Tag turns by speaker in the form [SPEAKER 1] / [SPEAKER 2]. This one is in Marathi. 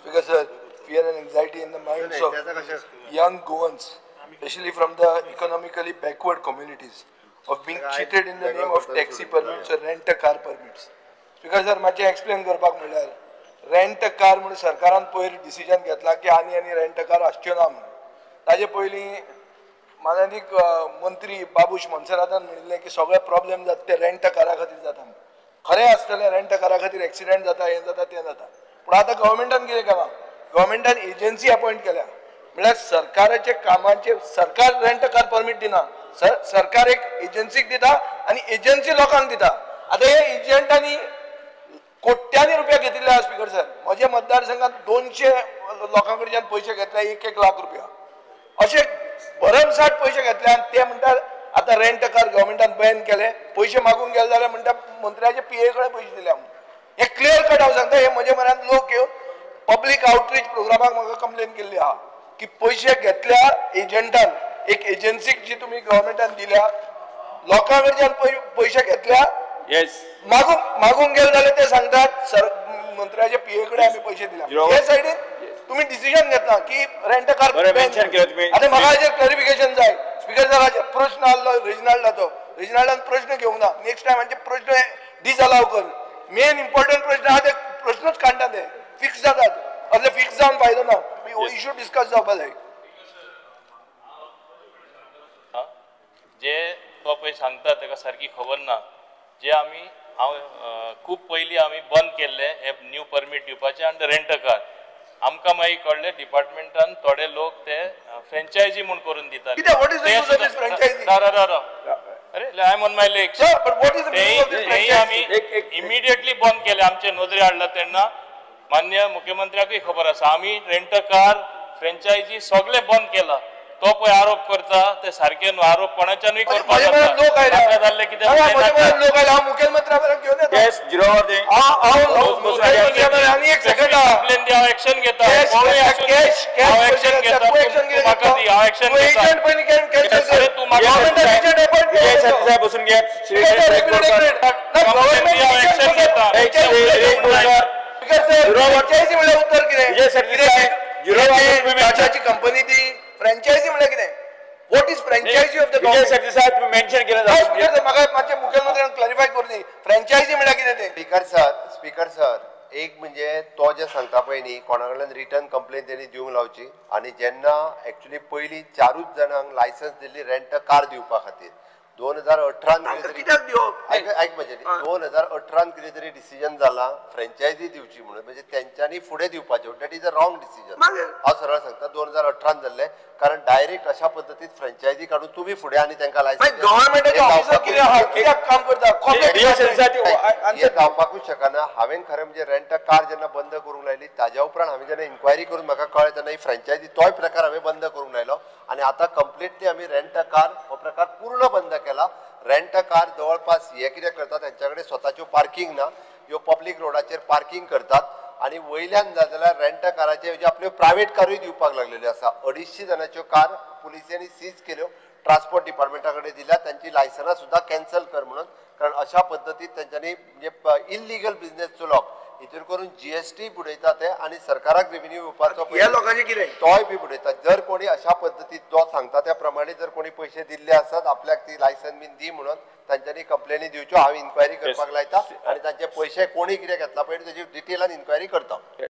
[SPEAKER 1] Speaker sir, fear and anxiety in the minds of young Goans, especially from the economically backward communities, of being cheated in the name of taxi permits or rent a car permits. Speaker sir, माचे explain करपाक म्हणल्यार rent a car म्हणून सरकारान पयर डिसिजन घेतला की आनी rent a car आसच्यो ना म्हणून. ताजे पयलीं माननीय मंत्री बाबूश मनसरातान म्हणिल्लें की सगळे प्रॉब्लेम जाता ते रेंट अ कारा खातीर जाता. खरें आसतलें रेंट अ कारा खातीर एक्सिडेंट जाता हें जाता तें जाता. पूण आतां गव्हर्मेंटान कितें केलां? गव्हर्मेंटान एजन्सी अपॉइंट केल्या. म्हळ्यार सरकाराचे कामाचे सरकार रेंट अ कार परमीट दिना. सरकार एक एजन्सीक दिता आनी एजन्सी लोकांक दिता. आतां हे एजंटांनी कोट्यांनी रुपया घेतिल्ले स्पीकर सर. म्हज्या मतदारसंघात 200 लोकां कडच्यान पयशे घेतले 1-1 लाख रुपया. अशे भरमसाट पयशे घेतले आनी ते म्हणटात आतां रेंट अ कार गव्हर्मेंटान बॅन केले. पयशे मागूंक गेले जाल्यार म्हणटा मंत्र्याचे पीए कडेन पयशे दिल्या म्हणून. हे क्लियर कट हांव सांगता. हे म्हज्या म्हऱ्यांत लोक येवन पब्लीक आउटरीच प्रोग्रामाक म्हाका कंप्लेन केल्ली आहा की पयशे घेतल्या एजंटान एक एजन्सीक जी तुमी गव्हर्मेंटान दिल्या लोकां कडच्यान पयशे घेतल्या मागूंक गेले जाल्यार ते सांगतात सर मंत्र्याचे पीए कडेन आमी पयशे दिल्या. हे सायडीन तुम्ही डिसिजन घेतला की रेंट अ कार आता म्हाका हाजेर क्लॅरिफिकेशन जाय. स्पीकर सर हाजेर प्रश्न आसलो रिजनल्डाचो. रिजनल्डान प्रश्न घेवंक ना. नेक्स्ट टायम हांचे प्रश्न डिसअलाव कर. मेन इम्पॉर्टंट प्रश्न आहा ते प्रश्नच काडटा ते फिक्स जातात. असले फिक्स जावन फायदो ना. इश्यू डिस्कस जावपाक जाय.
[SPEAKER 2] जे तो पळय सांगता ताका सारकी खबर ना. जे आमी खूब पयलीं आमी बंद केल्ले हे न्यू परमीट दिवपाचे आनी रेंट अ कार आमकां मागीर कळ्ळें डिपार्टमेंटान थोडे लोक ते फ्रँचायजी म्हूण करून दितात. अरे I am on my legs. आमी इमिडिएटली बंद केले. आमचे नोंदणी हाडला तेन्ना मान्य मुख्यमंत्र्याकूय खबर आसा. आमी रेंट अ कार फ्रँचायजी सगळे बंद केला. तो पळय आरोप करता ते सारखे न्हू. आरोप कोणाच्यानूय करपाक जाल्ले कितें एक्शन घेता.
[SPEAKER 3] बसून घे
[SPEAKER 1] उत्तर कितें कंपनी ती फ्रँचायझी म्हळ्यार कितें? What is franchise of the government?
[SPEAKER 3] Mention केलं.
[SPEAKER 1] म्हाका मातशें मुख्यमंत्र्यान क्लॅरिफाय करून दी फ्रँचायझी म्हळ्यार कितें ते.
[SPEAKER 4] स्पीकर सर एक म्हणजे तो जे सांगता पळय न्ही कोणा कडल्यान रिटर्न कंप्लेन तेणी दिवंक लावची आनी जेन्ना एक्चुअली पयलीं 4 जणांक लायसन्स दिल्ली रेंट अ कार दिवपा खातीर 2018 ऐक म्हणजे 2018 कितें तरी डिसिजन जाला फ्रँचायझी दिवची म्हणून. म्हणजे तेंच्यांनी फुडें दिवपाचें. That is a wrong decision. हांव सरळ सांगता 2018 जाल्ले कारण डायरेक्ट अशा पद्दतीन फ्रँचायझी काडून तुमी फुडें आनी तांकां लायसन्स जावपाकूच शकना. हांवें खरें म्हणजे रेंट अ कार जेन्ना बंद करूंक लायली ताज्या उपरांत हांवें जेन्ना इन्क्वायरी करून म्हाका कळ्ळें तेन्ना ही फ्रँचायझी तोय प्रकार हांवें बंद करूंक लायलो आनी आतां कंप्लिटली आमी रेंट अ कार हो प्रकार पूर्ण बंद केला. रेंट अ कार जवळपास हे कितें करतात त्यांच्या कडेन स्वताच्यो पार्किंग ना. ह्यो पब्लीक रोडाचेर पार्किंग करतात आनी वयल्यान जाल्यार रेंट अ काराचे म्हणजे आपल्यो प्रायवेट कारूय दिवपाक लागलेल्यो आसा. 250 जणांच्यो कार पुलिसांनी सीज केल्यो. ट्रान्सपोर्ट डिपार्टमेंटा कडेन दिल्या. तांची लायसनां सुद्दां कॅन्सल कर म्हणून. कारण अशा पद्दतीन तांच्यांनी म्हणजे इल्लिगल बिझनेस चलोवप हितून करून जीएसटी बुडयता ते आनी सरकाराक रेव्हेन्यू येवपाचो तोय बी बुडयतात. जर कोणी अशा पद्दतीन तो सांगता त्या प्रमाणे जर कोणी पयशे दिल्ले आसत आपल्याक ती लायसन बीन दी म्हणून तांच्यांनी कंप्लेनी दिवच्यो. हांव इन्क्वायरी करपाक लायता आनी तांचे पयशे कोणी कितें घेतला पळय तेजी डिटेलान इन्क्वायरी करता.